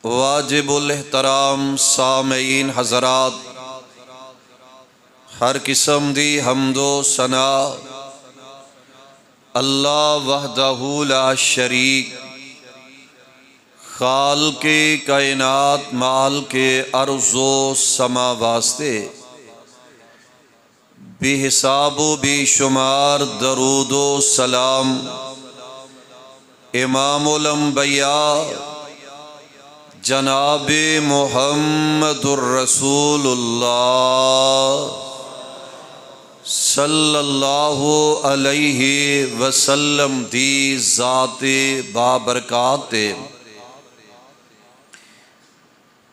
واجب الاحترام سامعین حضرات، ہر قسم دی حمد و ثنا اللہ وحدہ لا شریک، خالق کائنات مال کے ارض و سما واسطے بے حساب و بے شمار درود و سلام امام الانبیاء جناب محمد الرسول اللہ صلی اللہ علیہ وسلم دی ذات بابرکات۔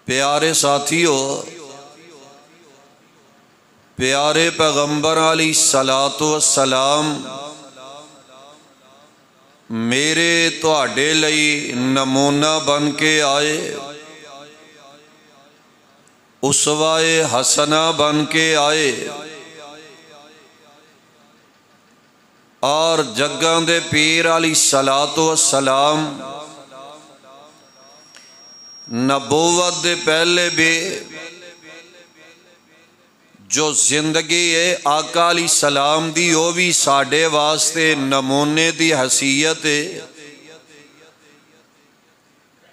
پیارے ساتھیو، پیارے پیغمبر علیہ الصلوۃ والسلام میرے تواڈے لئی نمونہ بن کے آئے، اسوہ حسنہ بن کے آئے، اور جگاں دے پیر علیہ الصلوۃ والسلام نبوت دے پہلے بھی جو زندگی ہے آقا علیہ السلام دی وہ بھی ساڈے واسطے نمونے دی حیثیت ہے،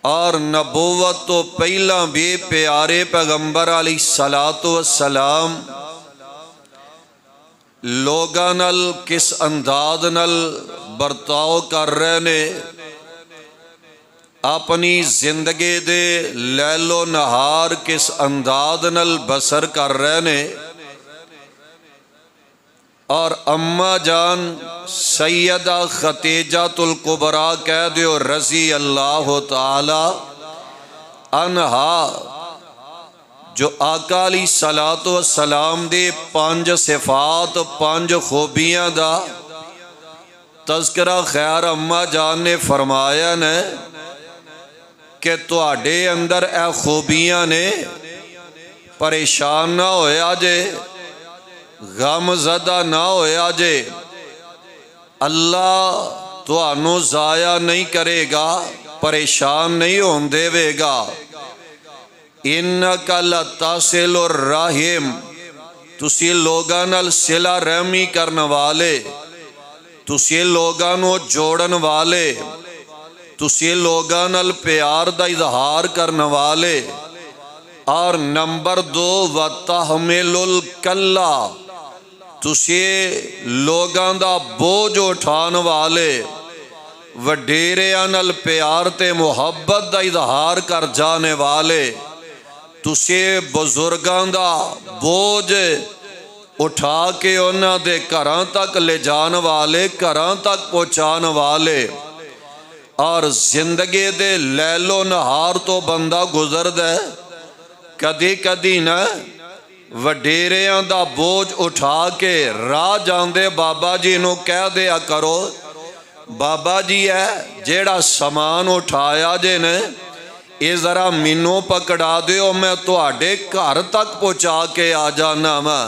اور نبوت تو پہلا بھی پیارے پیغمبر علیہ الصلوۃ والسلام لوگاں نال کس انداز نال برتاؤ کر رہے نے، اپنی زندگی دے لیل و نہار کس انداز نال بسر کر رہے نے، اور اماں جان سیدہ خدیجۃ الکبریٰ کہہ دیو رضی اللہ تعالی عنہا، جو آقا علیہ الصلوۃ والسلام دے 5 صفات 5 خوبیاں دا تذکرہ خیر اماں جان نے فرمایا نے کہ تواڈے اندر اے خوبیاں نے، پریشان نہ ہویا جے، غم زدہ نہ ہویا جے، اللہ تانوں ضائع نہیں کرے گا، پریشان نہیں ہون دے گا۔ انک لتصل الرحم، تسی لوگاں نال صلہ رحمی کرن والے، تسی لوگاں نو جوڑن والے، تسی لوگاں نال پیار دا اظہار کرن والے، اور نمبر 2 وتحمل الکلہ، تسی لوگاں دا بوجھ اٹھان والے، وڈیریاں نال پیار تے محبت دا اظہار کر جانے والے، تسی بزرگاں دا بوجھ اٹھا کے انہاں دے گھراں تک لے جان والے، گھراں تک پہنچان والے، اور زندگی دے لیل و نہار تو بندہ گزر دے، کدی کدی نہ وڈیریاں دا بوجھ اٹھا کے راہ جاندے بابا جی نو کہہ دیا کرو، بابا جی ہے جیڑا سامان اٹھایا جے نے یہ ذرا مینوں پکڑا دیو، میں تواڈے گھر تک پہنچا کے آ جانا میں۔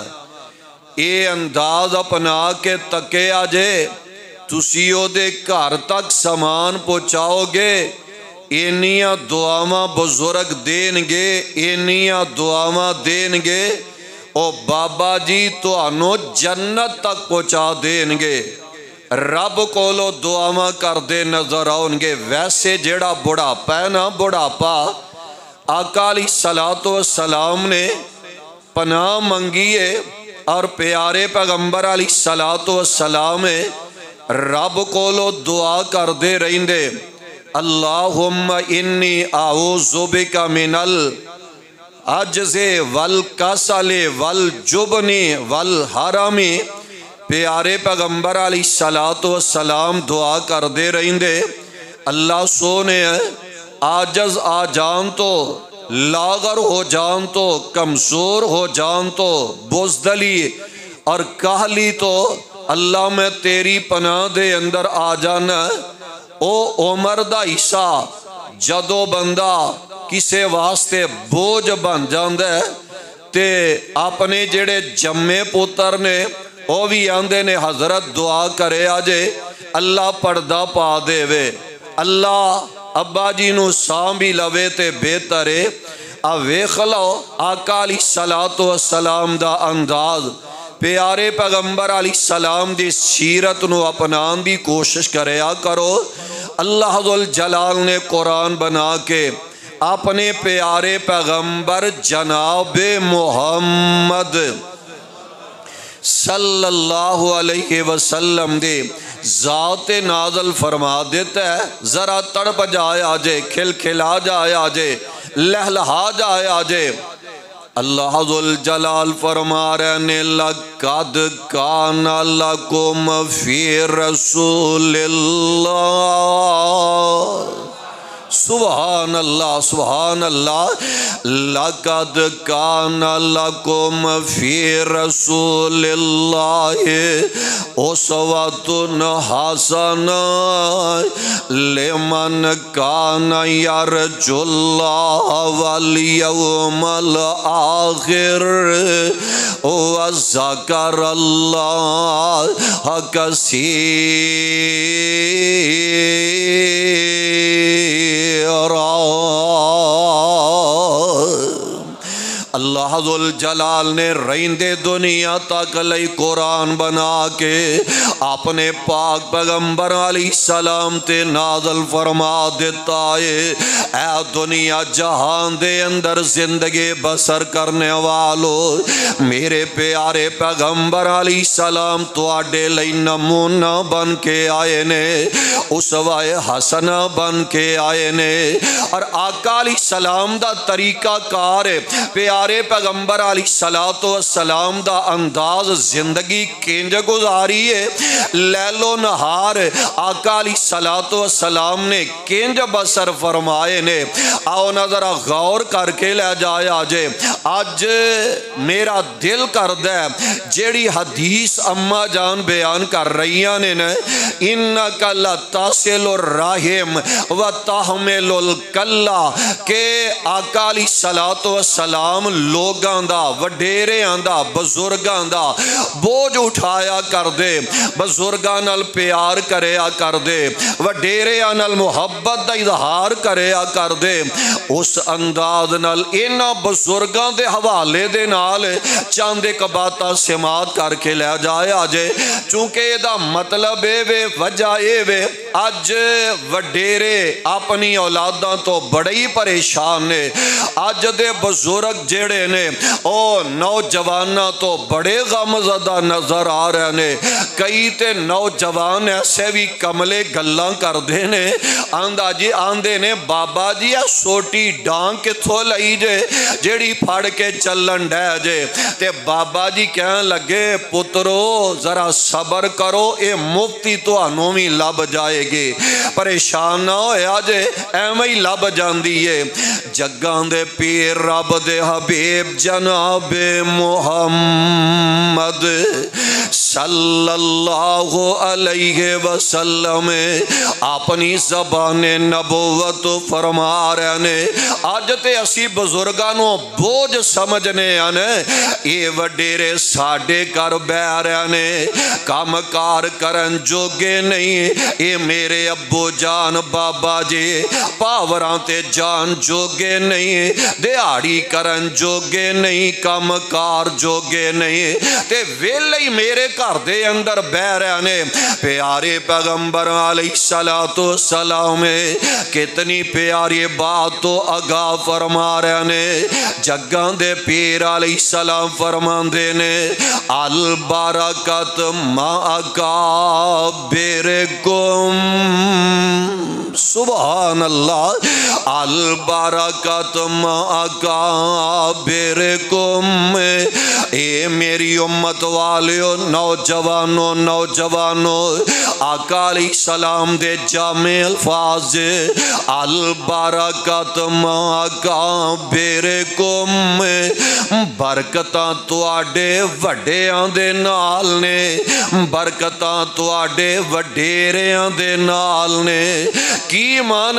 یہ انداز اپنا کے تکے آجے، تسی او دے گھر تک سامان پہنچاؤ گے، اینیاں دعاواں بزرگ دین گے، اینیاں دعاواں دین گے، او بابا جی تانوں جنت تک پہنچا دین گے، رب کولو دعاواں کر دے نظر آؤن گے۔ ویسے جیڑا بڑھاپا ہے نا، بڑھاپا آقا علیہ الصلوۃ والسلام نے پناہ منگی ہے، اور پیارے پیغمبر علیہ الصلوۃ والسلام رب کولو دعا کر دے رہن دے، اللہم انی اعوذ بک من العجز والکسل والجبن والحرم۔ پیارے پیغمبر علیہ الصلوۃ والسلام دعا کر دے رہن دے، اللہ سونے عاجز آ جان تو، لاغر ہو جان تو، کمزور ہو جان تو، بزدلی اور کاہلی تو، اللہ میں تیری پناہ دے اندر آ جانا۔ او عمر دا حصہ جدو بندہ کسے واسطے بوجھ بن جاندے تے اپنے جڑے جمے پتر نے او بھی آندے نے حضرت دعا کرے آجے اللہ پردہ پا دے وے، اللہ ابا جی نو سام بھی لوے تے بہتر ہے اب ویکھ لو آقا علیہ السلام دا انداز پیارے پیغمبر علیہ السلام دی سیرت نو اپنان دی کوشش کریا کرو اللہ ذوالجلال نے قرآن بنا کے اپنے پیارے پیغمبر جناب محمد صلی اللہ علیہ وسلم دے ذات نازل فرما دیتا ہے ذرا تڑپ جائے آجے کھل کھلا جائے آجے لہلہا جائے آجے اللہ ذوالجلال فرما رہے ہیں لَقَدْ كَانَ لَكُمْ فِي رَسُولِ اللَّهِ سبحان اللہ سبحان اللہ لَقَدْ كَانَ لَكُمْ فِي رَسُولِ اللَّهِ أُسْوَةٌ حَسَنَةٌ لِمَنْ كَانَ يَرْجُو اللَّهَ وَالْيَوْمَ الْآخِرَ وَذَكَرَ اللَّهَ كَثِيرًا اللہ ذوالجلال نے رہندے دنیا تک لئی قرآن بنا کے اپنے پاک پیغمبر علیہ السلام تے نازل فرما دیتا ہے اے دنیا جہان دے اندر زندگی بسر کرنے والو میرے پیارے پیغمبر علیہ السلام تو آڈے لئی نمونہ بن کے آئے نے اسوہ حسنہ بن کے آئے نے اور آقا علیہ السلام دا طریقہ کار پیارے پیغمبر علیہ السلام دا انداز زندگی کینج گزاری ہے لیل و نہار آقا علیہ السلام نے کینج بسر فرمائے نے آؤ نظر غور کر کے لے جائے آجے آج میرا دل کر دے جیڑی حدیث اماں جان بیان کر رہیاں نے اِنَّكَ لَتَصِلُ الرَّحِمِ وَتَحْمِلُ الْكَلَّ کہ آقا علیہ السلام لوگاں دا وڈیریاں دا بزرگاں دا بوجھ اٹھایا کر دے بزرگاں نال پیار کریا کر دے وڈیریاں نال محبت دا اظہار کریا کر دے اس انداز نال اینا بزرگاں دے حوالے دے نال چاندے کباتا سماعت کر کے لے جائے آجے چونکہ دا مطلب وے وجہ وے آج وڈیرے اپنی اولاداں تو بڑی پریشان نے آج دے بزرگ جیڑے نے او نوجوانہ تو بڑے غمزدہ نظر آ رہے نے کئی تے نوجوان ایسے بھی کملے گلاں کر دینے آندے نے بابا جی سوٹی ڈانگ کے تھو لئی جے جیڑی پھاڑ کے چلن ڈے جے تے بابا جی کہنے لگے پترو ذرا صبر کرو اے مفتی تو انومی لب جائے گی پریشان نہ ہوئے آجے ایمہی لب جان دیئے جگان دے پیر رب دے حبیب جناب محمد صلی اللہ علیہ وسلم اپنی زبان نبوت فرما رہے نے آج تے اسی بزرگانوں بوجھ سمجھنے آنے یہ وڈیرے ساڑے کر بے رہے نے کام کار کرن جوگے نہیں یہ میرے ابو جان بابا جی پاوران تے جان جوگے نہیں دیاڑی کرن جوگے نہیں کام کار جوگے نہیں تے ویلے میرے گھر دے اندر بہ رہے نے پیارے پیغمبر علیہ السلام کتنی پیاری بات تو آگاہ فرما رہے نے جگان دے پیر علیہ السلام فرمان دے نے البرکت ما اکابرکم سبحان اللہ البرکت ما اکابرکم اے میری امت والیو نوجوانوں آقا علیہ السلام دے جامع الفاظ البرکت ما اکابرکم برکتاں تو آڈے وڈیاں دے نال نے برکتاں تو آڈے وڈیریاں دے نال نے کی مان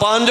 5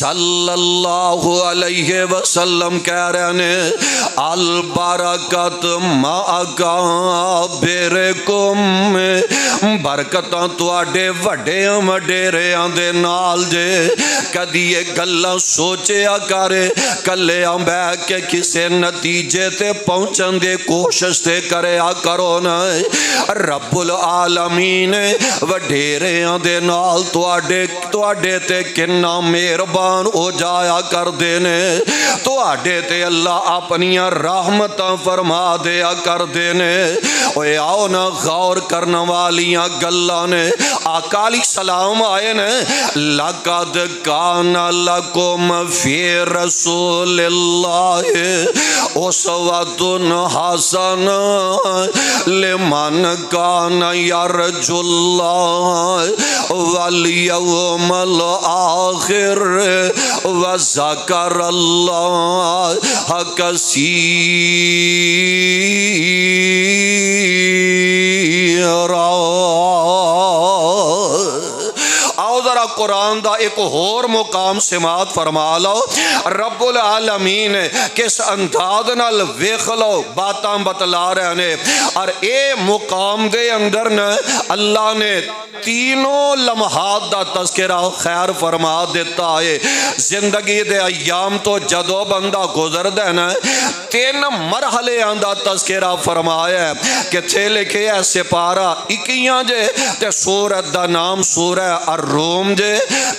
صلی اللہ علیہ وسلم کہہ رہے ہیں البرکت مَعَکَابِرِکُم برکتاں تواڈے وڈیاں وڈیریاں دے نال جے کدی یہ گلاں سوچیا کرے کلیاں بہ کے کسے نتیجے تے پہنچن دے کوشش تے کریا کرو نا رب العالمین وڈیریاں دے نال تواڈے تے کنا مہربان ہو جایا کر دینے تواڈے تے اللہ اپنیاں رحمتاں فرما دیا کر دینے اوے آؤ نا غور کرنا والیاں گلاں نے آقا علیہ السلام آئے نے لَقَدْ كَانَ لَكُمْ فِي رَسُولِ اللَّهِ أُسْوَةٌ حَسَنَةٌ لِمَنْ كَانَ يَرْجُو اللَّهَ وَالْيَوْمَ الْآخِرَ وَذَكَرَ اللَّهَ كَثِيرًا آؤ ذرا قرآن دا ایک اور مقام سماعت فرما لو رب العالمین کس انداز نال ویکھ لو باتاں بتلا رہے نے اور اے مقام دے اندر نے اللہ نے تینوں لمحات دا تذکرہ خیر فرما دیتا ہے زندگی دے ایام تو جدو بندہ گزر دینا تین مرحلے آندہ تذکرہ فرمایا ہے کہ تھے لکھے ہے سپارہ 21 جے تے سورت دا نام سورہ الروم جے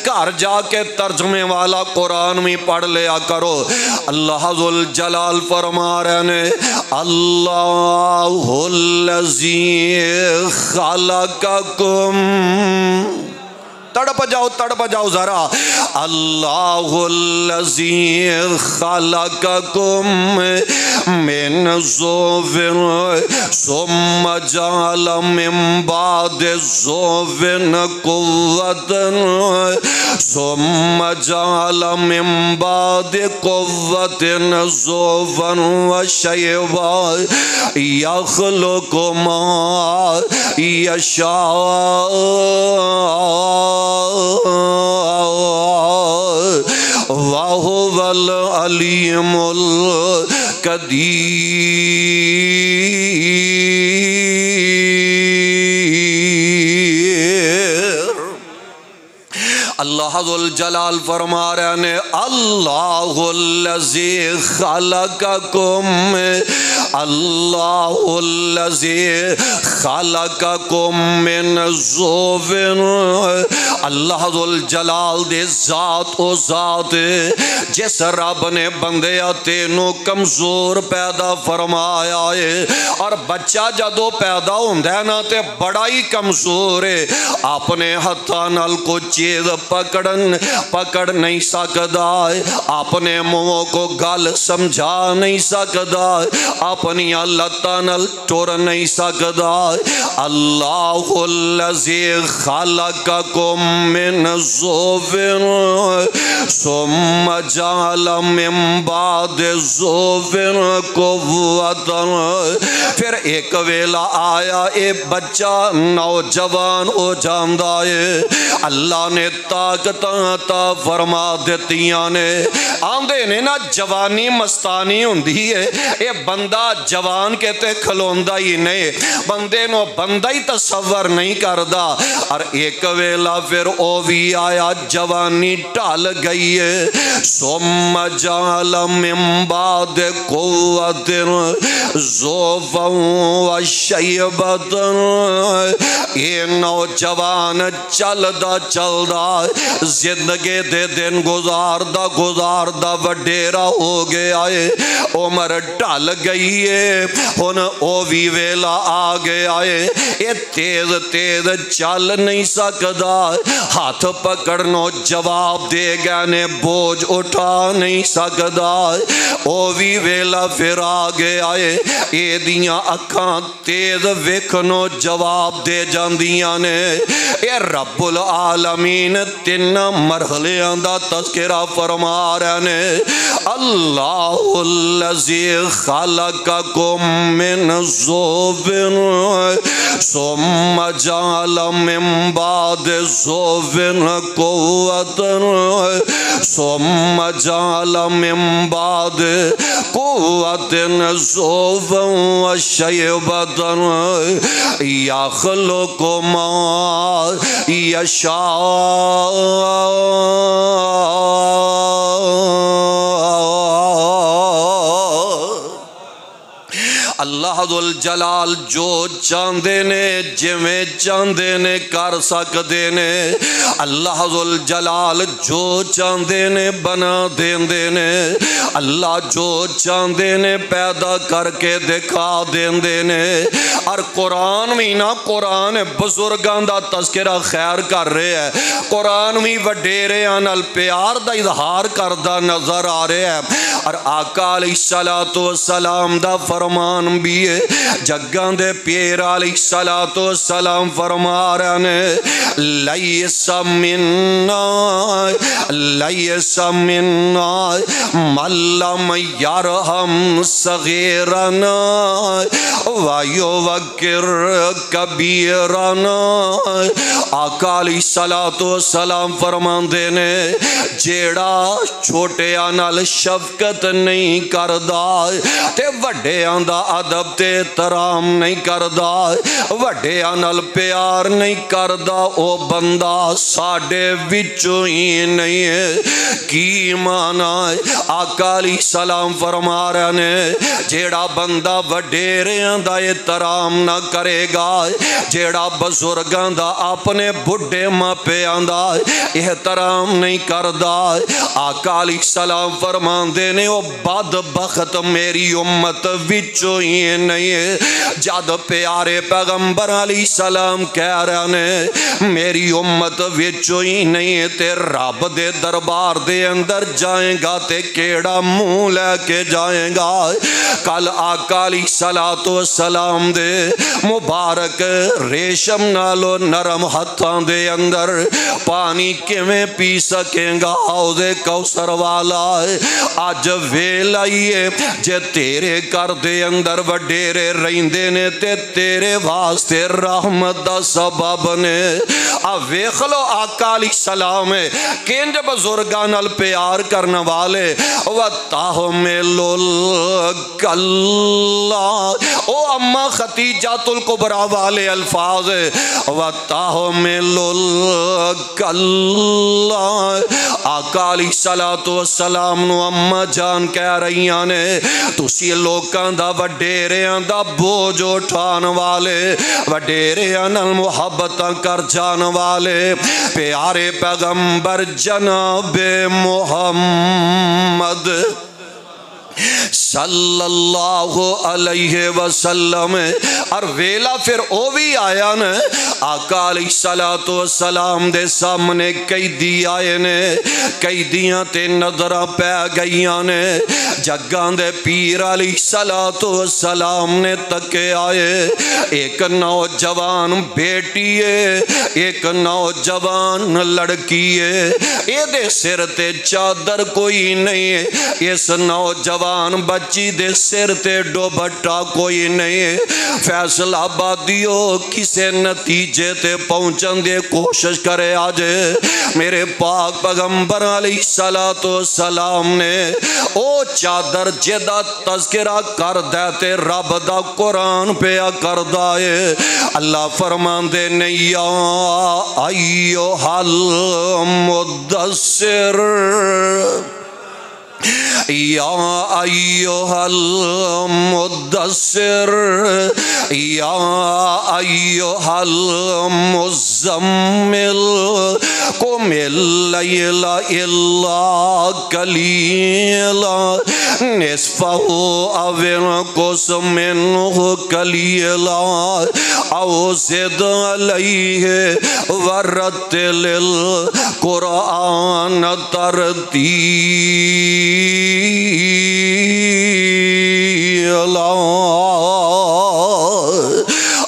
گھر جا کے ترجمے والا قرآن میں پڑھ لیا کرو اللہ ذوالجلال فرما رہے نے اللہ الذی خلقکم تڑپ جاؤ ذرا اللہ الذی خلقکم من ضعف ثم جعل من بعد ضعف قوة ثم جعل من بعد قوة ضعفا وشيبا يخلق ما يشاء وَهُوَ الْعَلِيمُ الْقَدِيرُ اللہ ذوالجلال فرما رہے ہیں اللہ الذی خلقکم اللہ الذی خلقکم من ضعف اللہ ذوالجلال دے ذات و ذات جس رب نے بندیا تینوں کمزور پیدا فرمایا ہے اور بچہ جدو پیدا ہوندہ ہے نا تے بڑا ہی کمزور ہے اپنے ہتھاں نال کو چیز پکڑ نہیں سکتا ہے اپنے منہ کو گل سمجھا نہیں سکتا ہے اپنی لتاں نال ٹر نہیں سکتا ہے اللہ الذی خلقکم من ضعف ثم جعل من بعد ضعف قوة پھر ایک ویلا آیا اے بچہ نوجوان ہو جاندہ ہے اللہ نے طاقت عطا فرما دیتیاں نے آندے نے نا جوانی مستانی ہوندی ہے اے بندہ جوان کہتے کھلوندہ ہی نہیں بندے نو بندہ ہی تصور نہیں کردہ اور ایک ویلا پھر او بھی آیا جوانی ٹال گئی ہے ثم جعل من بعد قوت ضعفا وشیبۃ یہ نوجوان چلدا زندگی دے دن گزاردہ وڈیرا ہو گیا ہے عمر ڈال گئی ہے ہن او بھی ویلا آ گیا ہے یہ تیز چل نہیں سکدا ہاتھ پکڑنو جواب دے گا نے بوجھ اٹھا نہیں سکدا او بھی ویلا پھر آ گیا ہے یہ دیاں اکھاں تیز ویکھنو جواب دے جاندیاں نے اے رب العالمین تین مرحلیاں دا تذکرہ فرما رہے نے اللہ الذی خلق خلقكم من ضعف ثم جعل من بعد ضعف قوة ثم جعل من بعد قوة ضعفا وشيبة يخلق ما يشاء اللہ ذل جلال جو چاندے نے جویں چاندے نے کر سکدے نے اللہ ذل جلال جو چاندے نے بنا دیندے نے اللہ جو چاندے نے پیدا کر کے دکھا دیندے نے اور قرآن بھی نا قرآن بزرگاں دا تذکرہ خیر کر رہے ہے قرآن بھی وڈیریاں نال پیار دا اظہار کردہ نظر آ رہے ہے اور آقا علیہ السلام دا فرمان بھی ہے جگاں دے پیر علیہ السلام فرما رہے ہیں لیس منا من لم یرحم صغیرنا ویوقر کبیرنا آقا علیہ السلام فرماندے نے جیڑا چھوٹیاں نال شفقت نہیں کردا تے وڈیاں دا ادب تے احترام نہیں کردا وڈیاں نال پیار نہیں کردا او بندہ ساڈے وچوں ہی نہیں ہے کی معنی آقا علیہ السلام فرما رہے نے جیڑا بندہ وڈیریاں دا احترام نہ کرے گا جیڑا بزرگاں دا اپنے بڑھے ماپیاں دا احترام نہیں کردا آقا علیہ السلام فرماندے نے او بدبخت میری امت وچوں ہی نہیں ہے جد پیارے پیغمبر علیہ السلام کہہ رہے نے میری امت وچوں ہی نہیں ہے تے رب دے دربار دے اندر جائیں گا تے کیڑا منہ لے کے جائیں گا کل آقا علیہ السلام دے مبارک ریشم نالو نرم ہتھاں دے اندر پانی کیویں پی سکیں گا حوض کوثر والا آج ویل آئیے جے تیرے کر دے اندر وڈیرے رہندے نے تے تیرے واسطے رحمت دا سبب نے ویکھ لو آقا علیہ السلام کنج بزرگاں نال پیار کرنے والے وَتَحْمِلُ الْكَلَّ او اما خدیجۃ الکبریٰ والے الفاظ وَتَحْمِلُ الْكَلَّ آقا علیہ السلام نو اما جان کہہ رہیاں نے تسی لوکاں دا وڈیریاں دا بوجھ اٹھان والے وڈیریاں نال محبتاں کر جان والے پیارے پیغمبر جناب محمد صلی اللہ علیہ وسلم اور ویلا پھر او بھی آیا نا آقا علیہ السلام دے سامنے قیدی آئے نے قیدیاں تے نظرہ پہ گئیاں نے جگاں دے پیر علیہ السلام نے تکے آئے ایک نوجوان بیٹی ہے ایک نوجوان لڑکی ہے اے دے سر تے چادر کوئی نہیں ہے اس نوجوان بچی دے سر تے ڈوبٹا کوئی نہیں فیصلہ آبادیو کسے نتیجے تے پہنچن دے کوشش کرے آجے میرے پاک پیغمبر علیہ السلام نے او چادر جدا تذکرہ کر دیتے رب دا قرآن پہ کر دائے اللہ فرمان دے یا ایوہ المدثر یا ایوہ المدثر یا ایوہ المزمل قم اللیل الا قلیلا نصفہ او انقص منہ قلیلا او زد علیہ ورتل القرآن ترتیلا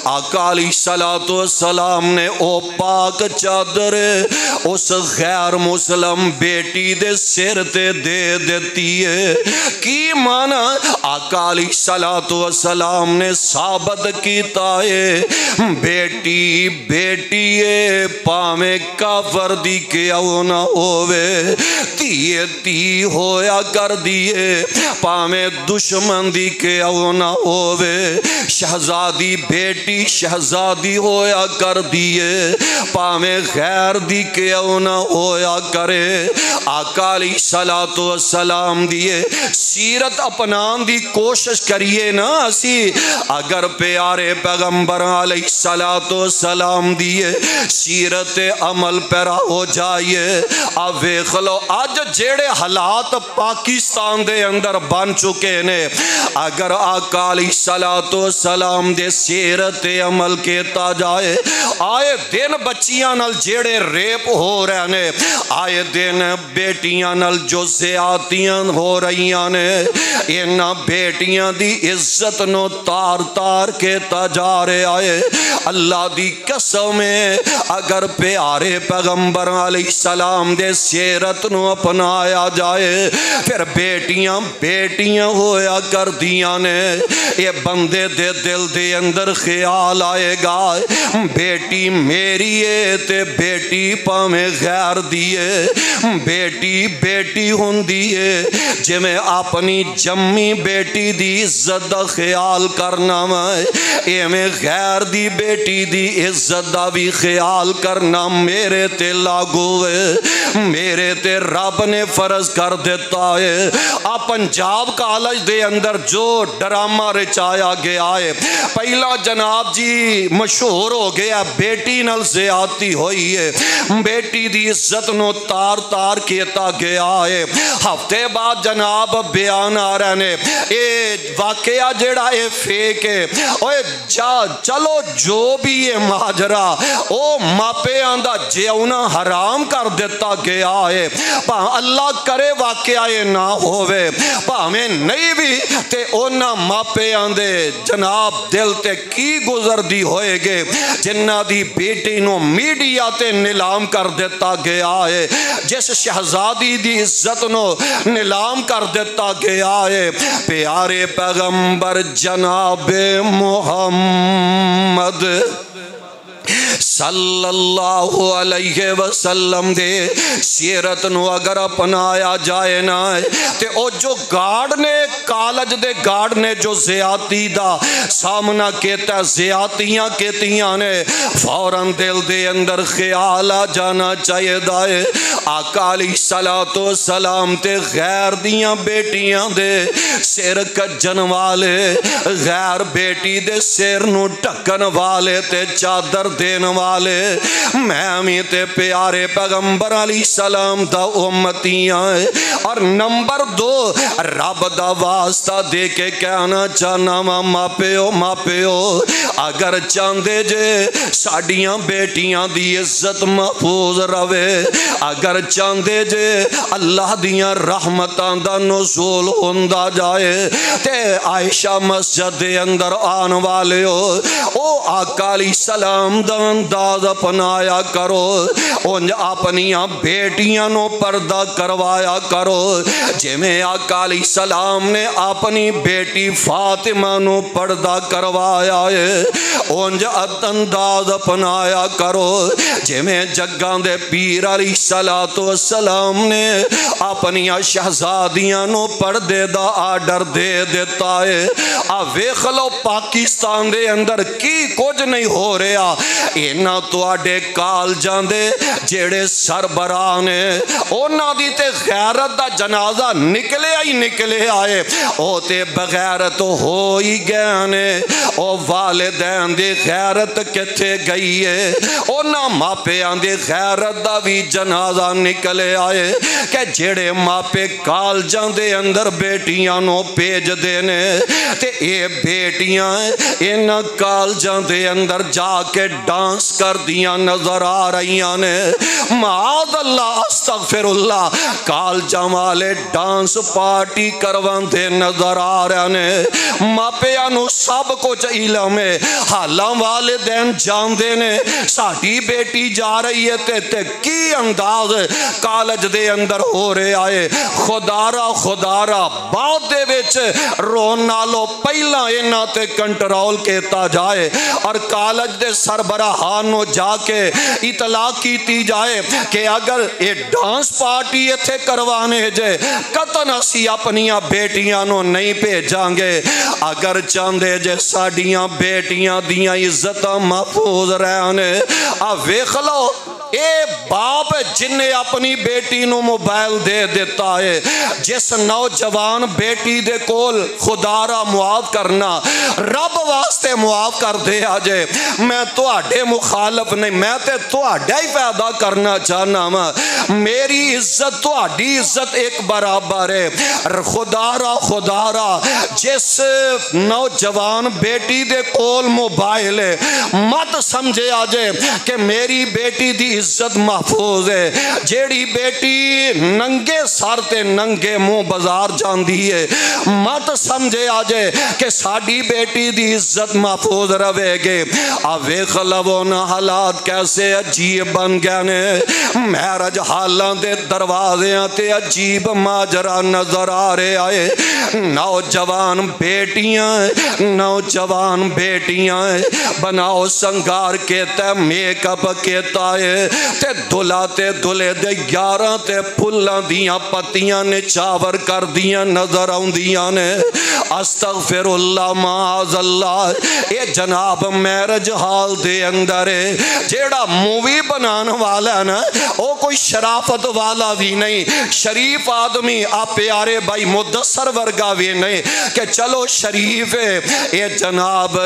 آقا علیہ السلام نے او پاک چادر اس غیر مسلم بیٹی دے سر تے دے دیتی ہے۔ کی مانا آقا علیہ السلام نے ثابت کیتا ہے بیٹی بیٹی ہے، پاویں کافر دی کیوں نہ ہووے، تیے تی ہویا کر دیے پاویں دشمن دی کیوں نہ ہووے، شہزادی بیٹی شہزادی ہویا کر دیے پاویں غیر دی کیوں نہ ہویا کرے۔ آقا علیہ السلام دیے سیرت اپنان دی کوشش کریے نا اسی، اگر پیارے پیغمبر علیہ السلام دیے سیرت عمل پیرا ہو جائیے۔ اب ویکھ لو اج جیڑے حالات پاکستان دے اندر بن چکے نے، اگر آقا علیہ السلام دے سیرت عمل کیتا جائے، آئے دن بچیاں نال جیڑے ریپ ہو رہے نے، آئے دن بیٹیاں نال جو زیادتیاں ہو رہیاں نے، انہا بیٹیاں دی عزت نو تار تار کیتا جا رہے آئے۔ اللہ دی قسم ہے اگر پیارے پیغمبر علیہ السلام دے سیرت نو اپنایا جائے، پھر بیٹیاں بیٹیاں ہویا کر دیاں نے، یہ بندے دے دل دے اندر خیال آئے گا بیٹی میری ہے تے بیٹی پاویں غیر دیے، بیٹی بیٹی ہوندی ہے، جے میں اپنی جمی بیٹی دی عزت دا خیال کرنا میں، اے میں غیر دی بیٹی دی عزت دا بھی خیال کرنا میرے تے لاگو ہے، میرے تے رب نے فرض کر دیتا ہے۔ آپ پنجاب کالج دے اندر جو ڈرامہ رچایا گیا ہے، پہلا جناب جی مشہور ہو گیا بیٹی نال زیادتی ہوئی ہے، بیٹی دی عزت نو تار تار کیتا گیا ہے، ہفتے بعد جناب بیان آ رہے نے اے واقعہ جیڑا اے فیک ہے، اوے چلو جو بھی یہ ماجرا او ماپے آندہ جیونا حرام کر دیتا گیا ہے، اللہ کرے واقعہ یہ نہ ہوئے، ہمیں نہیں بھی تے اونا ماپے آندے جناب دل تے کی گزر دی ہوئے گے جنہ دی بیٹی نو میڈیا تے نیلام کر دیتا گیا ہے، جس شہزادی دی عزت نو نیلام کر دیتا گیا ہے۔ پیارے پیغمبر جناب محمد صلی اللہ علیہ وسلم دے سیرت نو اگر اپنایا جائے نا تے او جو گارڈ نے کالج دے گارڈ نے جو زیادتی دا سامنا کیتا زیادتیاں کیتیاں نے فوراں دل دے اندر خیال آ جانا چاہیے دائے آقا علیہ السلام تے غیر دیاں بیٹیاں دے سر کجن والے غیر بیٹی دے سر نو ٹکن والے تے چادر دین والے میں تے پیارے پیغمبر علیہ السلام دا امتیاں اور نمبر 2 رب دا واسطہ دے کے کہنا چاہنا ماپیو اگر چاندے جے ساڑیاں بیٹیاں دی عزت محفوظ روے اگر چاندے جے اللہ دیاں رحمتان دا نزول ہوندہ جائے تے عائشہ مسجد دے اندر آن والے او آقا علیہ السلام دا انداز اپنایا کرو ان اپنیاں بیٹیاں نو پردہ کروایا کرو جے میں آقا علیہ السلام نے اپنی بیٹی فاطمہ نو پردہ کروایا ہے ان انداز اپنایا کرو جے میں جگان دے پیر علیہ السلام نے اپنیاں شہزادیاں نو پردے دا آڈر دے دیتا ہے ویکھ لو پاکستان دے اندر کی کچھ نہیں ہو رہا اینا تو آڈے کال جاندے جیڑے سربرانے اونا دی تے غیرت دا جنازہ نکلے آئے او تے بغیرت ہو ہی گئے نے او والدین دی غیرت کتے گئی ہے اونا ماپے آندے غیرت دا بھی جنازہ نکلے آئے کہ جڑے ماپے کالجاں دے اندر بیٹیاں نو پیج دینے تے اے بیٹیاں ان کالجاں دے اندر جا کے ڈانس کر دیاں نظر آ رہیاں نے معاذ اللہ استغفر اللہ کالجاں والے ڈانس پارٹی کروان دے نظر آ رہے نے ماپیاں نو سب کچھ علم ہے حالاں والدین جان دے نے ساڑھی بیٹی جا رہی ہے تے کی انداز کالج دے اندر ہو رہے آئے خدارا بعد دے وچ رون نالو پہلا اینا تے کنٹرول کیتا جائے اور کالج دے سربراہانو جا کے اطلاع کیتی جائے کہ اگر یہ ڈانس پارٹی ایتھے کروانے جے قطن اسی اپنیاں بیٹیاں نو نہیں بھیجاں گے اگر چاندے جے ساڑیاں بیٹیاں دیاں عزتاں محفوظ رہنے ویکھ لو اے باپ جن نے اپنی بیٹی نو موبائل دے دیتا ہے جس نوجوان بیٹی دے کول خدا را معاف کرنا رب واسطے معاف کر دے آجے میں تو آڈے مخالف نہیں میں تو آڈے ہی پیدا کرنا چاہنا میری عزت تو آڈی عزت ایک برابر ہے خدا را جس نوجوان بیٹی دے کول موبائل ہے مت سمجھے آجے کہ میری بیٹی دی عزت محفوظ ہے جیڑی بیٹی ننگے سر تے ننگے منہ بازار جاندی ہے مت سمجھے آجے کہ ساڑی بیٹی دی عزت محفوظ روے گے ویکھ لو نا حالات کیسے عجیب بن گئے نے معراج حالاں دے دروازیاں تے عجیب ماجرا نظر آ رہے آئے نوجوان بیٹیاں بناؤ سنگار کہتا ہے میک اپ کہتا ہے تے دلاتے دلے دے 11 تے پھلاں دیاں پتیاں نے چاور کر دیاں نظر آؤں دیاں نے استغفر اللہ معاذ اللہ اے جناب میرج حال دے اندر ہے جیڑا مووی بنان والا نا او کوئی شرافت والا بھی نہیں شریف آدمی آپ پیارے بھائی مدثر ورگا بھی نہیں کہ چلو شریف ہے اے جناب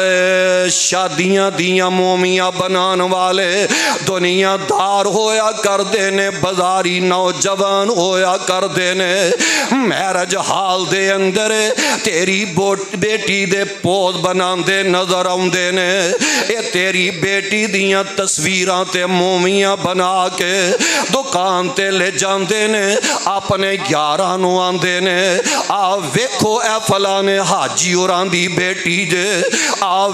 شادیاں دیاں مومیاں بنان والے دنیا دار ہویا کر دینے بازاری نوجوان ہویا کر دینے میرج حال دے اندر تیری بیٹی دے پوز بنان دے نظر آن دینے اے تیری بیٹی دیاں تصویران تے مومیاں بنا کے دکان تے لے جان دینے اپنے 11 نو آن دینے ویکھو اے فلانے حاجی اوران دی بیٹی جے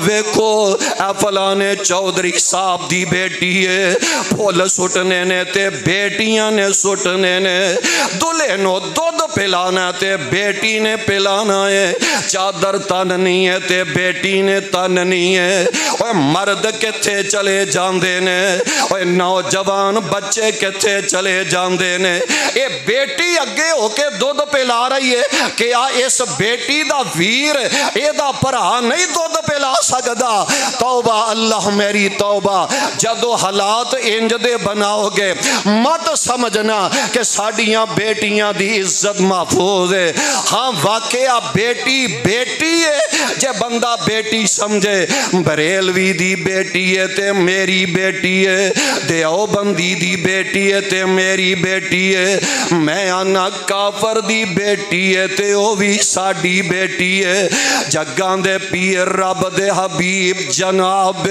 ویکھو اے فلانے چودھری صاحب دی بیٹی ہے پھول سٹنے نے تے بیٹیاں نے سٹنے نے دلے نو دودھ پلانا تے بیٹی نے پلانا ہے چادر تن نہیں ہے تے بیٹی نے تن نہیں ہے اوہ مرد کتھے چلے جاندے نے اوہ نوجوان بچے کتھے چلے جاندے نے اے بیٹی اگے ہو کے دودھ پلا رہی ہے کہ اس بیٹی دا ویر اے دا پرا نہیں دودھ پلا سکدا توبہ اللہ میری توبہ جدو حالات انج دے بناؤ گے مت سمجھنا کہ ساڑیاں بیٹیاں دی عزت محفوظ ہے ہاں واقعہ بیٹی ہے جے بندہ بیٹی سمجھے بریلوی دی بیٹی ہے تے میری بیٹی ہے دیوبندی دی بیٹی ہے تے میری بیٹی ہے میں آنا کافر دی بیٹی ہے تے او بھی ساڑی بیٹی ہے جگان دے پیر رب دے حبیب جناب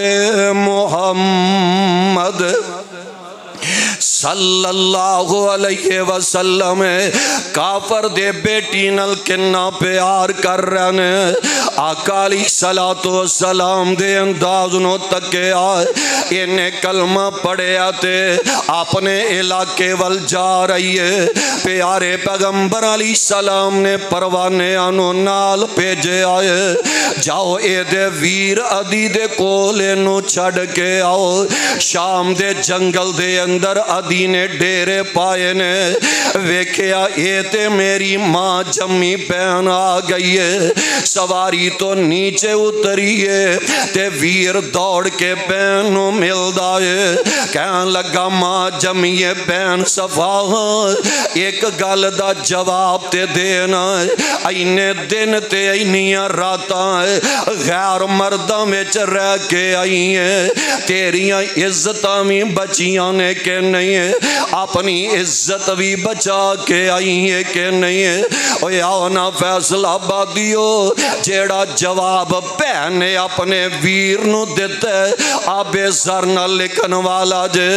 محمد صلی اللہ علیہ وسلم کافر دے بیٹی نل کنا پیار کر رہنے آقا علیہ السلام دے انداز نو تکے آئے انہیں کلمہ پڑھے آتے اپنے علاقے وال جا رہی ہے پیارے پیغمبر علیہ السلام نے پروانے آنو نال پیجے آئے جاؤ اے دے ویر ادی دے کولے نو چھڑ کے آؤ شام دے جنگل دے اندر ادی نے ڈیرے پائے نے ویکھیا اے تے میری ماں جمی بہن آ گئی ہے سواری تو نیچے اتری ہے تے ویر دوڑ کے بہنوں ملدا ہے کہن لگا ماں جمیے بین صفا ایک گل دا جواب تے دینا اینے دن تے اینیاں راتاں غیر مرداں وچ رہ کے آئی ہیں تیریاں عزتاں بھی بچیاں نے کہ نہیں ہے اپنی عزت بھی بچا کے آئی ہیں کہ نہیں ہے اوے آؤ نا فیصل آبادیو جیڑا جواب بہن نے اپنے ویر نو دیتا ہے آبے سر نہ لکھن والا جے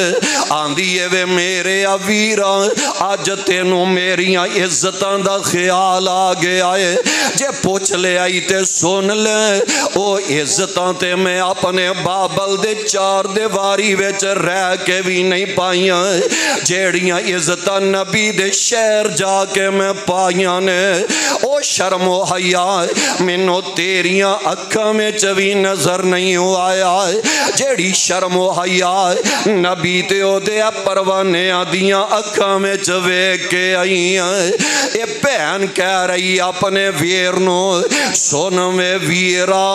آندھیے وے میرے ویراں آج تینوں میریاں عزتاں دا خیال آگے آئے جے پوچھ لے آئی تے سن لے او عزتاں تے میں اپنے بابل دے چار دیواری وچ رہ کے بھی نہیں پائیاں جیڑیاں عزتاں نبی دے شہر جا کے میں پائیاں نے او شرم و حیا مینوں تیریاں اکھاں میں چوی نظر نہیں ہو آیا جیڑی شرم و حیا نبی تے او دے پروانے آدیاں اکھاں میں چوے کے آئیاں اے بہن کہہ رہی اپنے ویر نو سن میں ویرا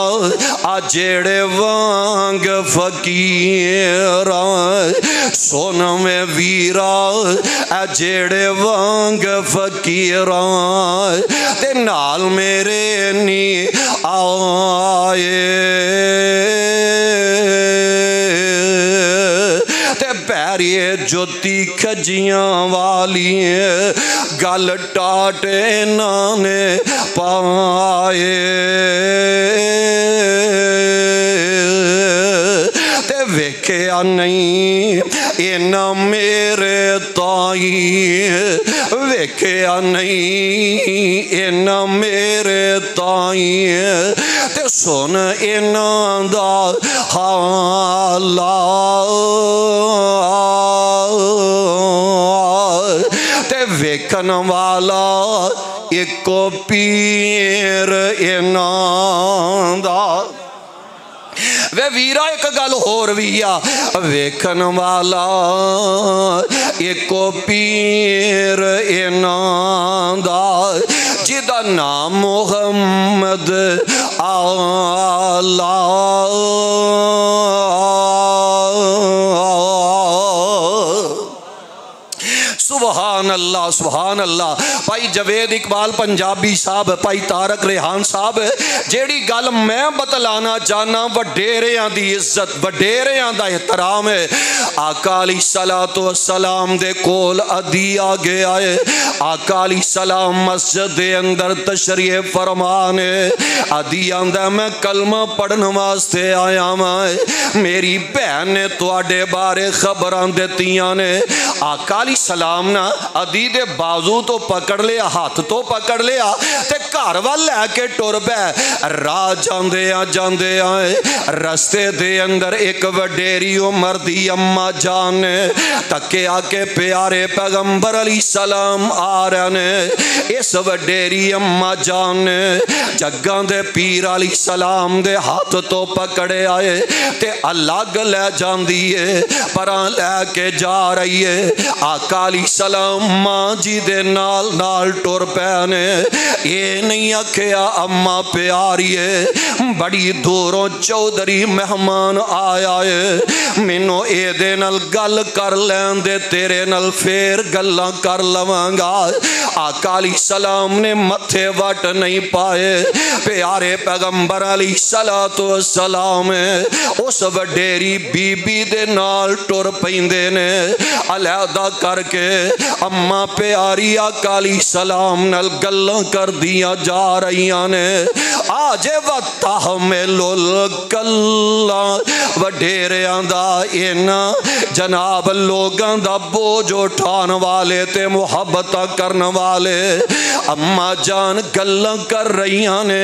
آ جیڑے وانگ فقیرا سن میں ویرا آ جیڑے وانگ فقیرا تے نال میرے نی آئے تے پیریے جوتی کھجیاں والی گل ٹاٹے نانے پائے تے ویکھیا نہیں اینا میرے تائی ویکھیا نہیں اینا میرے تائی تے سن اینا دا حالا تے ویکھن والا ایکو پیر اینا دا وے ویرا ایک گل ہور ویا ویکھن والا ایکو پیر اینا دا جدا نام محمد آلہ سبحان اللہ سبحان اللہ بھائی جوید اقبال پنجابی صاحب بھائی طارق ریحان صاحب جیڑی گل میں بتلانا چاہنا وڈیریاں دی عزت وڈیریاں دا احترام ہے آقا علیہ السلام دے کول ادی آگے آئے آقا علیہ السلام مسجد دے اندر تشریف فرمانے ادی آندہ میں کلمہ پڑھن واسطے آیا میں میری بہن نے تواڈے بارے خبران دیتیاں نے آقا علیہ السلام نا ادی دے بازو تو پکڑ لیا ہاتھ تو پکڑ لیا تے گھر وال لے کے ٹر پے راہ جاندے آئے رستے دے اندر ایک وڈیری عمر دی اماں جان نے تکے آ کے پیارے پیغمبر علیہ السلام آ رہے نے اس وڈیری اماں جان نے جگاں دے پیر علیہ السلام دے ہاتھ تو پکڑے آئے تے الگ لے جاندیے پران لے کے جا رہی ہے آقا علیہ السلام ماں جی دے نال نال ٹور پینے یہ نہیں آکھیا اماں پیاری ہے بڑی دوروں چودری مہمان آیا ہے مینو اے دے نال گل کر لین دے تیرے نال پھر گلاں کر لوانگا آقا علیہ السلام نے متھے وٹ نہیں پائے پیارے پیغمبر علیہ السلام اس وڈیری بی بی دے نال ٹور پیندے نے علیحدہ کر کے اماں پیاری آقا علیہ السلام نال گلاں کر دیا جا رہیاں نے آجے وَتَحْمِلُ الْكَلَّا وڈیریاں دا اینا جناب لوگاں دا بوجھ اٹھان والے تے محبتہ کرن والے اماں جان گلاں کر رہیاں نے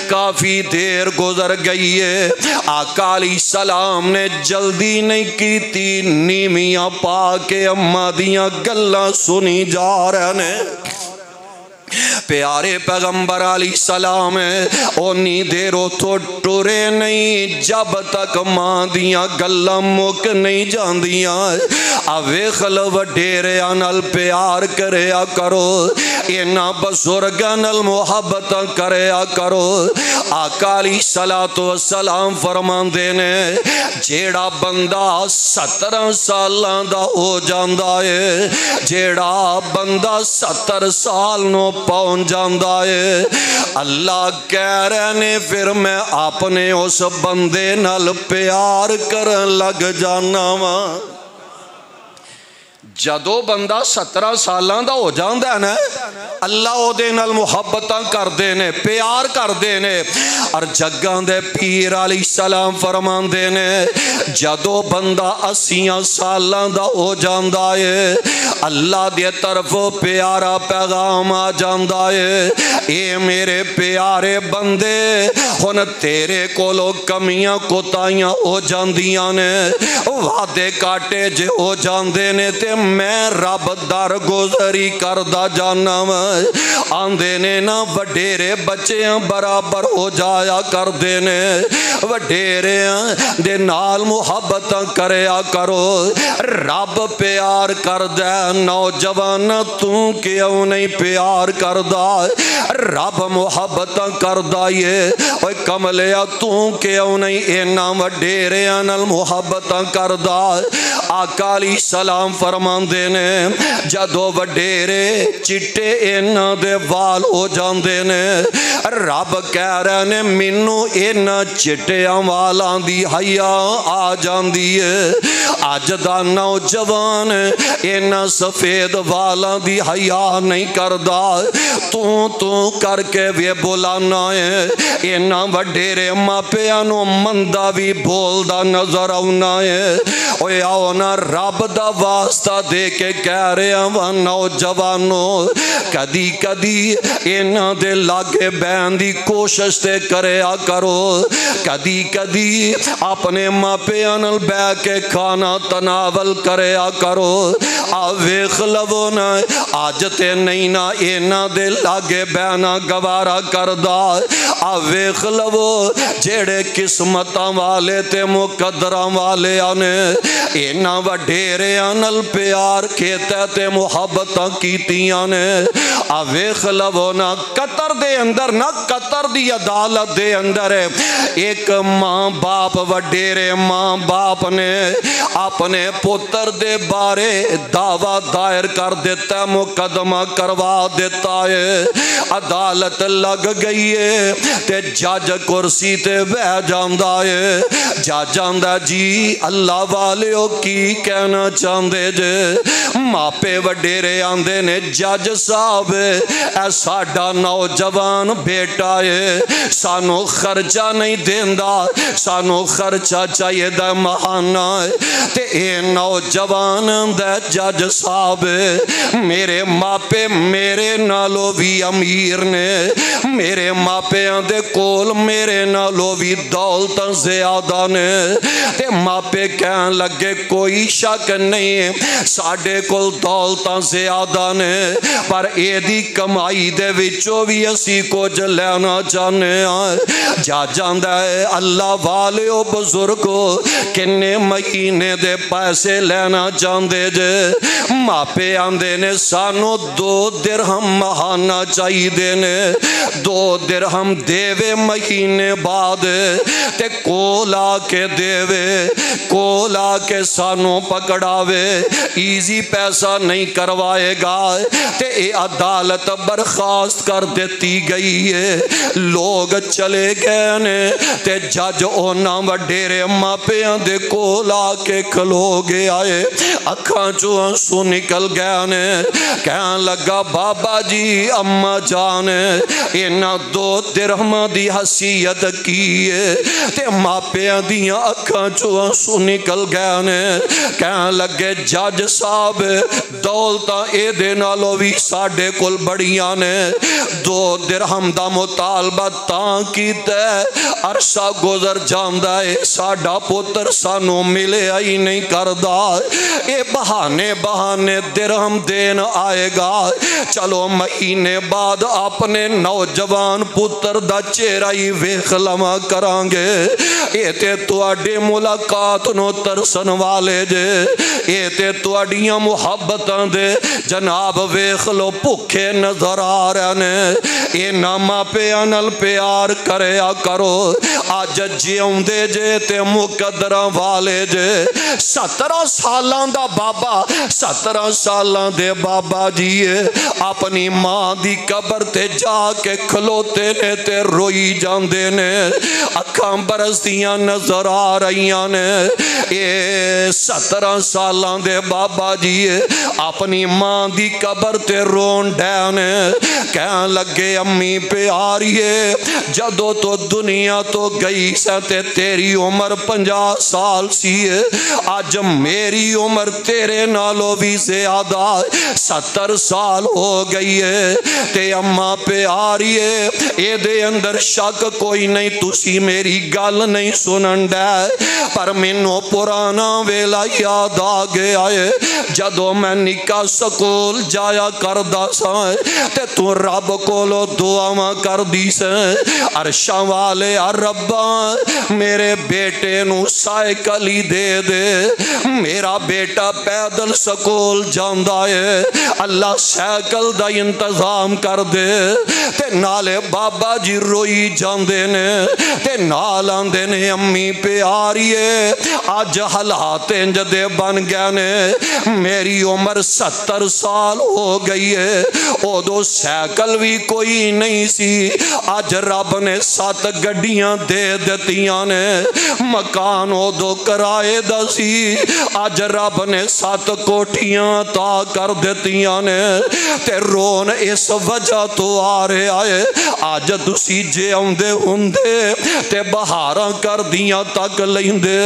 کافی دیر گزر گئی ہے آقا علیہ السلام نے جلدی نہیں کیتی نیمیاں پا کے اماں دیاں گلاں سنی جا رہے نے پیارے پیغمبر علیہ السلام اونی دیرو تو ٹورے نہیں جب تک ماں دیاں گلاں مک نہیں جاندیاں اوے خلو ڈیرے نال پیار کریا کرو اینا بزرگاں نال محبت کریا کرو آقا علیہ السلام فرماندے نے جیڑا بندہ 17 سالاں دا ہو جاندا ہے، جیڑا بندہ 70 سال نو پہنچ جاندا ہے، اللہ کہہ رہے نے پھر میں اپنے اس بندے نال پیار کرن لگ جانا وا۔ جدو بندہ 17 سالاں دا ہو جاندا ہے نا، اللہ او دے نال محبتاں کر دے نے، پیار کر دے نے۔ اور جگاں دے پیر علیہ السلام فرمان دے نے جدو بندہ 80 سالاں دا ہو جاندا ہے، اللہ دے طرف پیارا پیغام آ جاندا ہے، اے میرے پیارے بندے ہن تیرے کولو کمیاں کوتاہیاں ہو جاندیاں نے، وعدے کاٹے جے ہو جاندے نے، تے میں رب در گزری کردہ جانا آندے نے نا وڈیرے بچیاں برابر ہو جایا کر دینے، وڈیرے دے نال محبتاں کریا کرو، رب پیار کر دے نوجوان تو کیوں نہیں پیار کر دا، رب محبتاں کر دا یہ اوہ کملیا تو کیوں نہیں اینا وڈیرے نال محبتاں کر دا۔ آقا علیہ السلام فرمان دینے جدو وڈیرے چٹے اینا دے وال ہو جان دینے، رب کہہ رہے نے منو اینا چٹے والان دی حیا آ جان دیئے، آج دا نوجوان اینا سفید والان دی حیا نہیں کردہ، تو کر کے بھی بولانا ہے، اینا وڈیرے ماں پیانو مندہ بھی بول دا نظر آنا ہے، اوہ آونا رب دا واسطہ دے کے کہہ رہے ہیں نوجوانوں کدی کدی اینا دے لاگے بیندی کوشش تے کریا کرو، کدی کدی اپنے ماں پیانل بے کے کھانا تناول کریا کرو، آویخ لونا آج تے نہیں نا اینا دے لاگے بینا گوارا کردہ، آویخ لو جیڑے قسمتاں والے تے مقدرہ والے آنے اینا وڈیرے آنل پیار کہتے تے محبتاں کیتیاں نے، آویخ لو نا قطر دے اندر نا قطر دی عدالت دے اندر ہے، ایک ماں باپ وڈیرے ماں باپ نے اپنے پتر دے بارے دعویٰ دائر کر دیتا مقدمہ کروا دیتا ہے، عدالت لگ گئی ہے تے جج کرسی تے بہ جاندہ ہے، جج جاندہ جی اللہ والے ہو کی کہنا چاندے جے، ماپے وڈیرے آندے نے جج صاحب اے ساڑھا نوجوان بیٹا ہے، سانو خرچہ نہیں دیندہ، سانو خرچہ چاہیے دے مہانا ہے، تے اے نوجوان دے جج صاحب میرے ماپے میرے نالو بھی امیر نے، میرے ماپے آندے کول میرے نالو بھی دولت زیادہ نے، تے ماپے کہن لگے کوئی شک نہیں ساڑھے کول دولتاں زیادہ نے، پر اے دی کمائی دے وچو بھی اسی کو جلینا چاہنے آئے، جا جاندہ ہے اللہ والے و بزرگو کنے مہینے دے پیسے لینا چاندے جے، ماپے آندے نے سانو 2 درہم مہانہ چاہی دینے، 2 درہم دیوے مہینے بعد تے کولا کے دیوے، کولا کے سانو پکڑاوے، ایزی پیسہ نہیں کروائے گا، تے اے عدالت برخواست کر دیتی گئی ہے، لوگ چلے گئے نے تے جج اونا وڈیرے ماپیاں دے کولا کے کھلو گے آئے، اکھاں چوہاں سو نکل گئے نے، کہن لگا بابا جی اممہ جانے اینا 2 درہم دی حسیت کیے، تے ماپیاں دیاں اکھاں چوہاں سو نکل گئے نے، کہن لگے جج صاحب دولتاں اے دے نالو بھی ساڑھے کل بڑیاں نے، 2 درہم دا مطالبہ تاں کیتے عرصہ گزر جاندہ ہے، ساڑھا پتر سانو ملے آئی نہیں کردہ، اے بہانے بہانے درہم دین آئے گا، چلو مہینے بعد اپنے نوجوان پتر دا چہرہ ہی ویکھ لواں کرانگے، اے تے تواڈے ملاقات نو ترسن والے جے، اے تے تواڈیاں محبتاں دے جناب ویکھ لو بھکھے نظر آ رہے نے، اے نامہ پیاں نال پیار کریا کرو، آج جیوندے جے تے مقدرہ والے جے، 17 سالاں دا بابا، 17 سالاں دے بابا جیے اپنی ماں دی قبر تے جا کے کھلوتے نے تے روئی جاندے نے، اکھاں برسدیاں نظر آ رہیاں نے، اے 17 سالاں دے بابا جیے اپنی ماں دی قبر تے رون ڈینے، کہاں لگے امی پیاریے جدو تو دنیا تو گئی ستے تیری عمر 50 سال سی، آج میری عمر تیرے نالو بھی زیادہ 70 سال ہو گئی ہے، تے اماں پیاریے اے دے اندر شک کوئی نہیں، تسی میری گل نہیں سنن دے، پر مینوں پرانا ویلا یاد آ گیا ہے، جدو میں نکاح سکول جایا کردا سا تے تو رب کولو دعاواں کر دی سے، عرشاں والے ربا میرے بیٹے نو سائیکل ہی دے دے، میرا بیٹا پیدل سکول جاندا ہے، اللہ سائیکل دا انتظام کر دے، تے نالے بابا جی روئی جاندے نے، تے نال آندے نے امی پیاریے آج حالات انج دے بن گئے نے، میری عمر 70 سال ہو گئی ہے، او دو سائیکل بھی کوئی نہیں سی، آج رب نے 7 گڈیاں دے دیتیاں نے، مکان او دو کرائے دا سی، آج رب نے 7 کوٹھیاں عطا کر دیتیاں نے، تے رون اس وجہ تو آ رہے آئے، آج تسی جے ہوندے ہوندے تے بہاراں کر دیاں تک لیندے،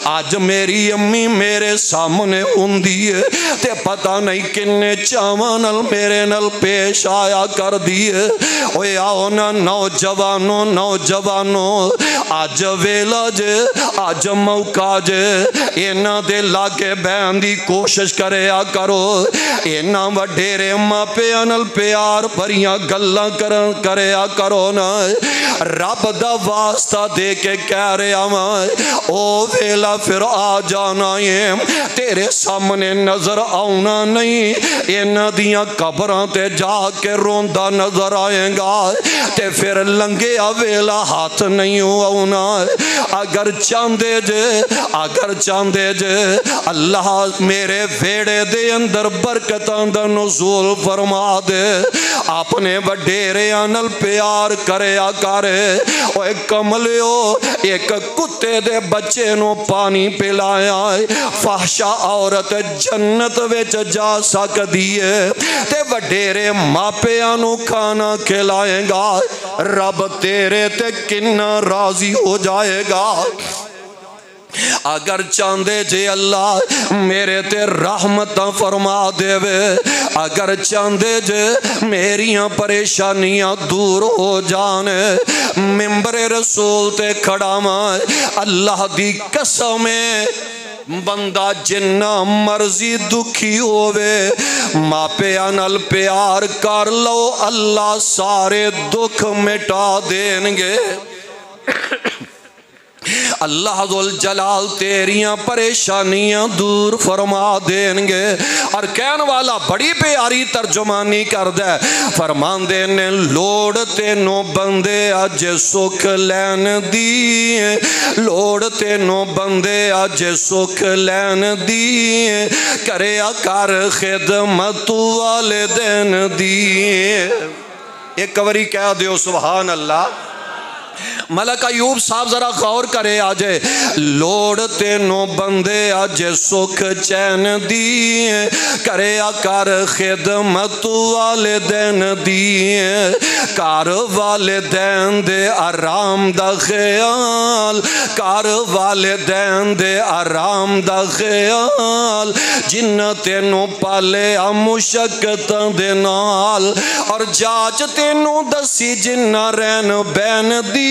آج میری امی میرے سامنے ہوندی ہے، تے پتہ نہیں کنے چاواں نال میرے نال پیش آیا کر دیے، اوے آؤ نا نوجوانوں نوجوانوں، آج ویلا جے آج موقع جے، اینا دے لاگے بہن دی کوشش کریا کرو، اینا وڈیرے ماں پیاں نال پیار بھریاں گلاں کریا کرو نا، رب دا واسطہ دے کے کہہ رہے آواں، او ویلا پھر آ جانا ہے، تیرے سامنے نظر آؤنا نہیں، اینا دیاں قبراں تے جا کے روندہ نظر آئیں گا، تے پھر لنگے ویلا ہاتھ نہیں ہونا، اگر چاندے جے اللہ میرے ویڑے دے اندر برکتاں دا نزول فرما دے، اپنے وڈیریاں نال پیار کریا کرے، او ایک کملیو ایک کتے دے بچے نو پانی پلایا، فحشا عورت جنت وچ جا سکدی ہے، تے وڈیرے ماپیاں نو کھانا کھلائے گا، رب تیرے تے کنا راضی ہو جائے گا، اگر چاندے جے اللہ میرے تے رحمتاں فرما دے وے، اگر چاندے جے میریاں پریشانیاں دور ہو جانے، ممبر رسول تے کھڑا ماں اللہ دی قسمیں، بندہ جنہ مرضی دکھی ہوئے ماں پیاں نال پیار کر لو، اللہ سارے دکھ مٹا دیں گے، اللہ ذوالجلال تیریاں پریشانیاں دور فرما دیں گے، اور کہن والا بڑی پیاری ترجمانی کر دے، فرمان دے نے لوڑ تینوں بندے اج سکھ لین دی، لوڑ تینوں بندے اج سکھ لین دی، کریا کر خدمت والدین دی، ایک وری کہہ دیو سبحان اللہ، ملک ایوب صاحب ذرا غور کرے آجے، لوڑ تینوں بندے آج سکھ چین دی، کریا کر خدمت والدین دی، کار والدین دے آرام دا خیال، کار والدین دے آرام دا خیال، جنہ تینوں پالے مشقت دے نال، اور جاج تینوں دسی جنہ رین بین دی،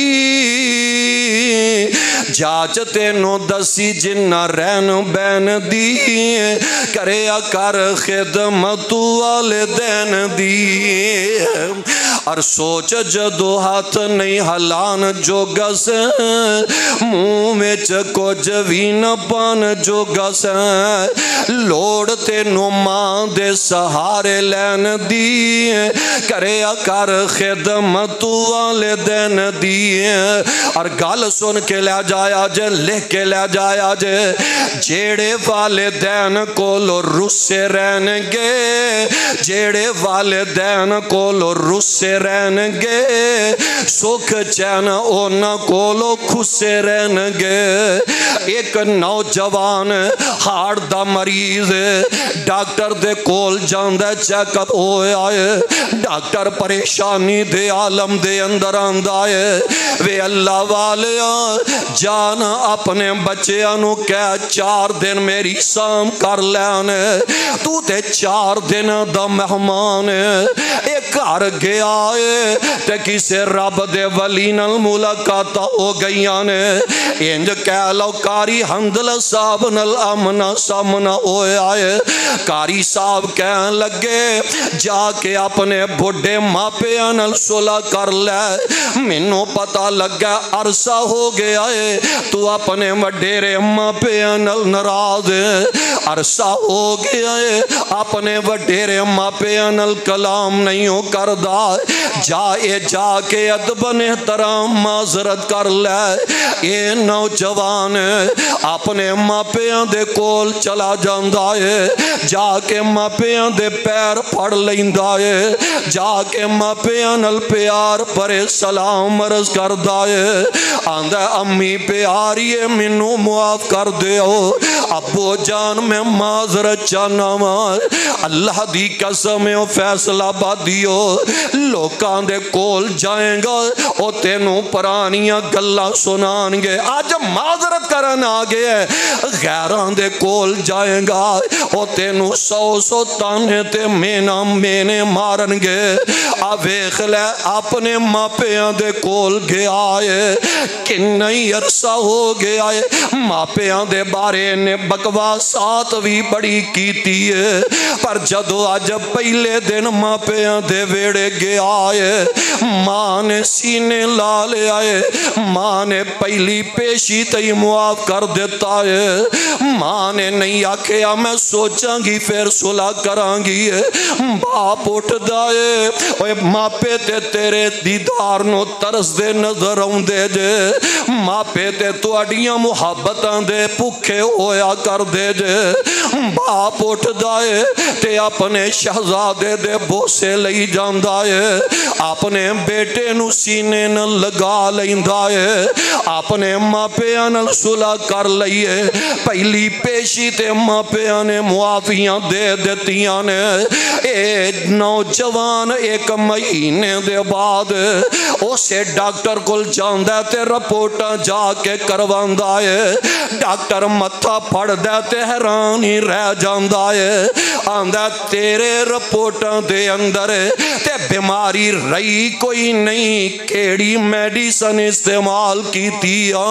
جاچ تینوں دسی جنہ رہن بین دی کریا کر خدمت والدین دی اور سوچ جدو ہاتھ نہیں ہلان جو گس منہ میں کچھ بھی نہ پان جو گس لوڑ تینوں ماں دے سہارے لین دی کریا کر خدمت والدین دی اور گل سن کے لے جایا جے لکھ کے لے جایا جے جیڑے والدین کولو رسے رہن گے جیڑے والدین کولو رسے رہن گے سکھ چین اونا کولو خسے رہن گے ایک نوجوان ہارٹ دا مریض ڈاکٹر دے کول جاندہ چیک اپ ہوئے آئے ڈاکٹر پریشانی دے عالم دے اندر آندائے وے اللہ والے جان اپنے بچیانو کہہ 4 دن میری سام کر لینے تو تے 4 دن دا مہمان ایک گھر گیا ہے تے کسے رب دے ولین الملاقات ہو گئیانے انج کہہ لو کاری حمدل صاحب نل امنا سامنا ہوئے آئے کاری صاحب کہن لگے جا کے اپنے بڑھے ماں پہ انل صلح کر لے منو پتہ لگا عرصہ ہو گیا ہے تو اپنے وڈیرے ماں پہ انل نراز عرصہ ہو گیا ہے اپنے وڈیرے ماں پہ انل کلام نہیں ہو کردہ جا کے ادبن احترام معذرت کر لے اے نوجوان اپنے ماں پہ دے کول چلا جاندہ ہے جا کے ماں پہ دے پیر پڑ لیندہ ہے جا کے ماں پہ انل پیار پر سلام عرض کر دائے آندہ امی پیاری منو معاف کر دے ہو ابو جان میں معذرت چانا مار اللہ دی قسم او فیصلہ بادیو لوکان دے کول جائیں گا او تینوں پرانیاں گلہ سنان گے آج معذرت کرن آگے غیران دے کول جائیں گا او تینوں 100 تانے تے مینے مارن گے آویخ لے اپنے ماں پیاں دے کول گیا ہے کنئی عرصہ ہو گیا ہے ماں پیاں دے بارے نے بکواسات بھی بڑی کیتی ہے پر جدو آج پہلے دن ماں پیاں دے ویڑے گیا ہے ماں نے سینے لا لے آئے ماں نے پہلی پیشی تی معاف کر دیتا ہے ماں نے نہیں آکھیا میں سوچاں گی پھر صلح کران گی باپ اٹھ دائے اوہ ماں پہ تے تیرے دیدار نو ترس دے نظر ہوں دے جے ماں پہ تے تو اڈیاں محبتاں دے پکھے ہویا کر دے جے باپ اٹھ دائے تے اپنے شہزادے دے بوسے لئی جاندائے اپنے بیٹے نو سینے نہ لگا لیندائے اپنے ماں پہ انل صلح کر لئیے پہلی پیشی تے ماں پہ انے معافیاں دے دیتیاں نے اے نوجوان 1 مہینے دے بعد اسے ڈاکٹر کل جاندہ تے رپورٹاں جا کے کرواندہ ہے ڈاکٹر متھا پڑھ دے تے حیرانی رہ جاندہ ہے آندہ تیرے رپورٹاں دے اندر تے بیماری رہی کوئی نہیں کیڑی میڈیسن استعمال کی تیا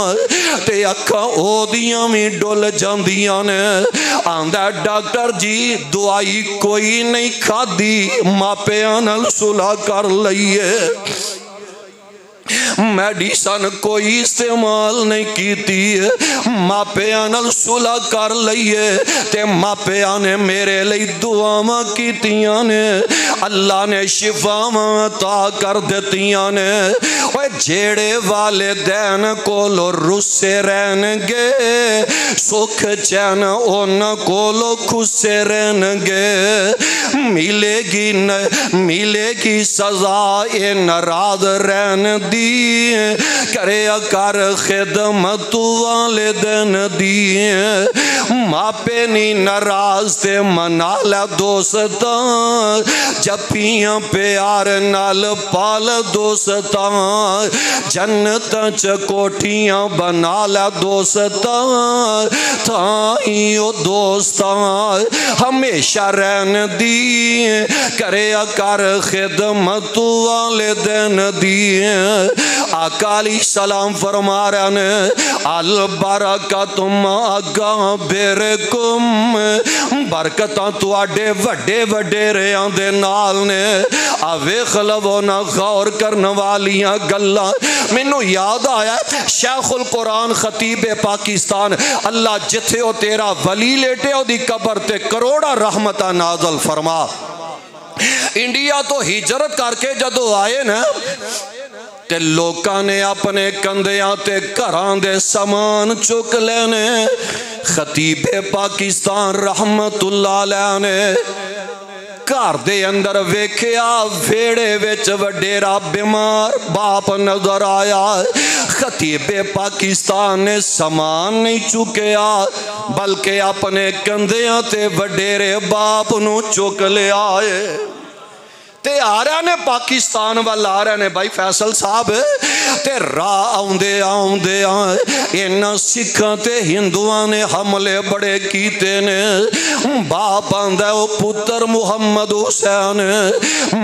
تے اکھا او دیاں میں ڈول جاندیاں نے آندہ ڈاکٹر جی دعائی کوئی نہیں کھا دی ماں پہ انل صلح کر لئیے میڈیسن کوئی استعمال نہیں کیتی ماں پہ انل صلح کر لئیے تے ماں پہ آنے میرے لئی دعاواں کیتیاں نے اللہ نے شفاواں عطا کر دیتیاں نے اوہ جیڑے والدین کولو رسے رہن گے سکھ چین اونا کولو خسے رہن گے ملے گی سزا اے نراض رہن دی کرے کر خدمت والدین دی ماں پہ نی نراض تے منا لے دوستاں جپیاں پیار نال پال دوستاں جنت چ کوٹھیاں بنا لے دوستاں تھا ہی او دوستان ہمیشہ رہن دی کرے کر خدمت والدین دی آقا علیہ السلام فرما رہے ہیں البرکت ماغابرکم برکتاں تواڈے وڈے وڈیریاں دے نال نے ویکھ لو نہ غور کرن والیاں گلاں مینوں یاد آیا شیخ القرآن خطیب پاکستان اللہ جتھے او تیرا ولی لیٹے او دی قبر تے کروڑا رحمتہ نازل فرما انڈیا تو ہجرت کر کے جدو آئے نا تے لوکاں نے اپنے کندیاں تے گھراں دے سامان چک لینے خطیب پاکستان رحمت اللہ علیہ نے گھر دے اندر ویکھیا ویڑے وچ وڈیرا بیمار باپ نظر آیا خطیب پاکستان نے سامان نہیں چکیا بلکہ اپنے کندیاں تے وڈیرے باپ نو چک لے آئے تے آ رہے نے پاکستان والا آ رہے نے بھائی فیصل صاحب تے راہ آؤندے آؤندے انہاں سکھاں تے ہندوان نے حملے بڑے کیتے نے باپ آندہ او پتر محمد حسین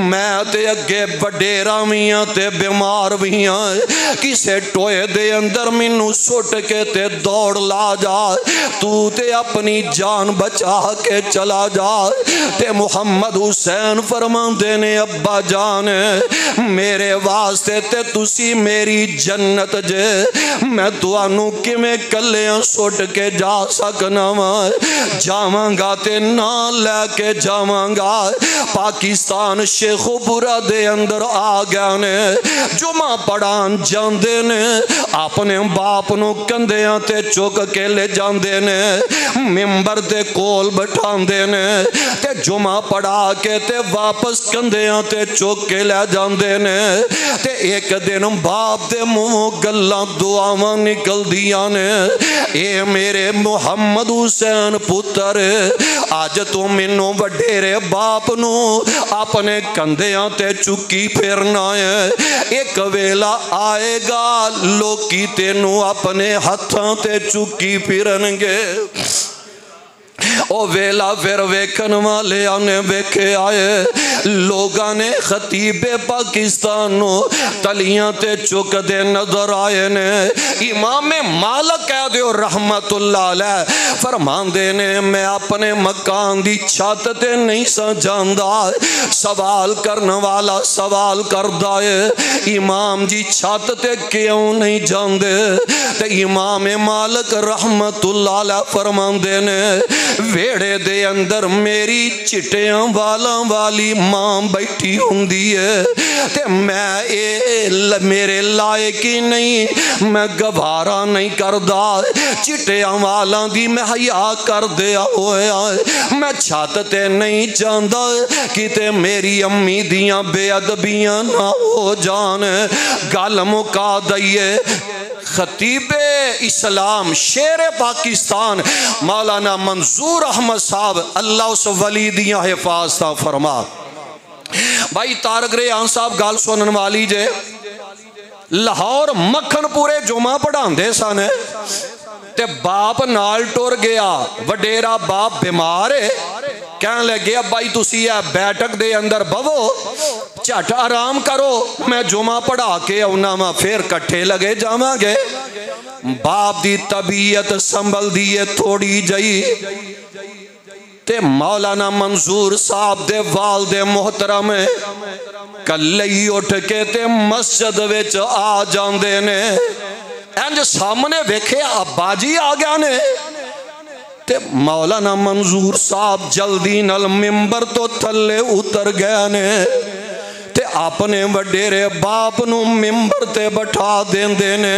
میں تے اگے بڑیرا میاں تے بیمار میاں کسے ٹوئے دے اندر منو سٹ کے تے دوڑ لا جا تو تے اپنی جان بچا کے چلا جا تے محمد حسین فرمان دینے ابا جان میرے واسطے تے تسی میری جنت جے میں توانو کی میں کلیاں سوٹ کے جا سکنا جاواں گا تے نہ لے کے جاواں گا پاکستان شیخ برا دے اندر آ گیا نے جمعہ پڑھان جاندے نے اپنے باپ نو کندیاں تے چوک کے لے جاندے نے ممبر دے کول بٹھان دے نے تے جمعہ پڑھا کے تے واپس کندے تے چوک کے لے جاندے نے تے ایک دن باپ دے منہ گلاں دعاواں نکل دیاں نے اے میرے محمد حسین پتر آج تو منوں وڈیرے باپ نو اپنے کندیاں تے چکی پھرنا ہے ایک ویلا آئے گا لوکی تینوں اپنے ہتھاں تے چکی پھرنگے او ویلا پھر ویکھن والے آنے ویکھے آئے لوگاں نے خطیب پاکستانو تلیاں تے چک دے نظر آئے نے امام مالک کہہ دیو رحمت اللہ علیہ فرمان دے نے میں اپنے مکان دی چھت تے نہیں سا جاندہ سوال کرن والا سوال کردہ ہے امام جی چھت تے کیوں نہیں جاندے تے امام مالک رحمت اللہ علیہ فرمان دے نے ویڑے دے اندر میری چٹیاں والی ماں بیٹھی ہوندی ہے تے میں میرے لائق ہی نہیں میں گوارا نہیں کردہ چٹیاں والا دی میں حیا کر دیا ہویا میں چھت تے نہیں جاندہ کتے میری امی دیاں بے ادبیاں نہ ہو جان گل مکا دئیے خطیب اسلام شیر پاکستان مولانا منظور احمد صاحب اللہ اس ولی دیاں حفاظتہ فرما بھائی تارک ریان صاحب گال سنن والی جے لاہور مکھن پورے جمعہ پڑھان دے سانے تے باپ نال ٹور گیا وڈیرا باپ بیمار ہے کہنے لگے اب بھائی تسی ہے بیٹھک دے اندر بھو چٹ آرام کرو میں جمعہ پڑھا کے اوناما پھر کٹھے لگے جاما گے باپ دی طبیعت سنبھل دیئے تھوڑی جائی تے مولانا منظور صاحب دے والد محترم کلئی اٹھ کے تے مسجد وچ آ جاندے نے انج سامنے ویکھے ابا جی آ گیا نے تے مولانا منظور صاحب جلدی نل ممبر تو تھلے اتر گیا نے تے اپنے وڈیرے باپ نو ممبر تے بٹھا دیندے نے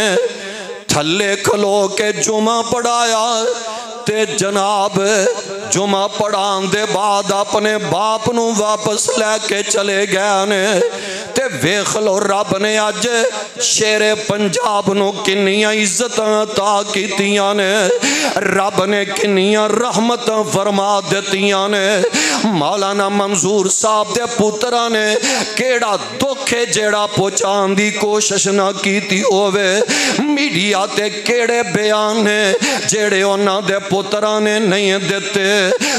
تھلے کھلو کے جمعہ پڑھایا تے جناب جمعہ پڑھان دے بعد اپنے باپ نو واپس لے کے چلے گیا نے تے ویکھ لو رب نے اج شیر پنجاب نو کنیاں عزتاں عطا کیتیاں نے رب نے کنیاں رحمتاں فرما دتیاں نے مولانا منظور صاحب دے پترہ نے کیڑا دکھے جیڑا پہنچان دی کوشش نہ کیتی ہوئے میڈیا تے کیڑے بیان ہیں جیڑے انہاں دے پترہ نے نہیں دیتے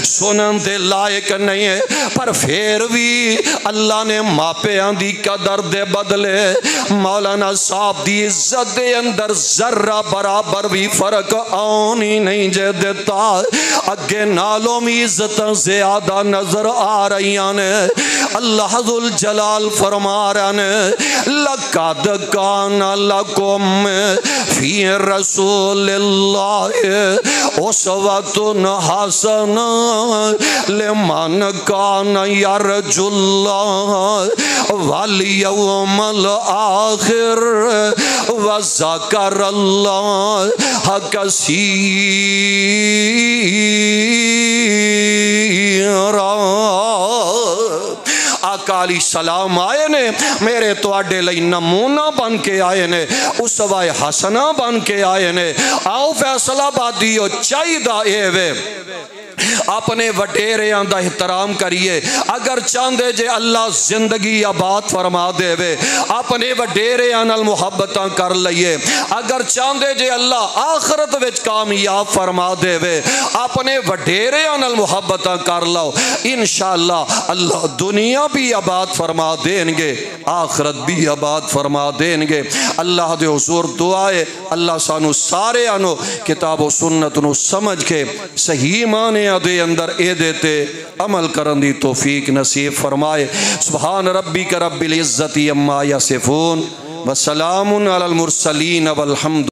سنن دے لائق نہیں ہے پر پھر بھی اللہ نے ماپیاں دی قدر دے بدلے مولانا صاحب دی عزت دے اندر ذرہ برابر بھی فرق آنی نہیں جے دیتا اگے نالوں میں عزت زیادہ نظر آ رہی نے اللہ ذل جلال فرما رہے ہیں لَقَدْ كَانَ لَكُمْ فِي رَسُولِ اللَّهِ أُسْوَةٌ حَسَنَةٌ لِمَنْ كَانَ يَرْجُو اللَّهَ وَالْيَوْمَ الْآخِرَ وَذَكَرَ اللَّهَ كَثِيرًا آقا علیہ السلام آئے نے میرے تو آڈے لئی نمونہ بن کے آئے نے اسوہ حسنہ بن کے آئے نے آؤ فیصلہ بادیو چاہی دا اے اپنے وڈیریاں دا احترام کریے اگر چاندے جے اللہ زندگی آباد فرما دے وے اپنے وڈیریاں نال محبتاں کر لئیے اگر چاندے جے اللہ آخرت وچ کامیاب فرما دے وے اپنے وڈیریاں نال محبتاں کر لو انشاءاللہ اللہ دنیا بھی آباد فرما دیں گے آخرت بھی آباد فرما دیں گے اللہ دے حضور دعائے اللہ سانو سارے آنو کتاب و سنت نو سمجھ کے صحیح مانے دے اندر اے دیتے عمل کرن دی توفیق نصیب فرمائے سبحان ربک رب العزت اما یصفون وسلام علی المرسلین والحمد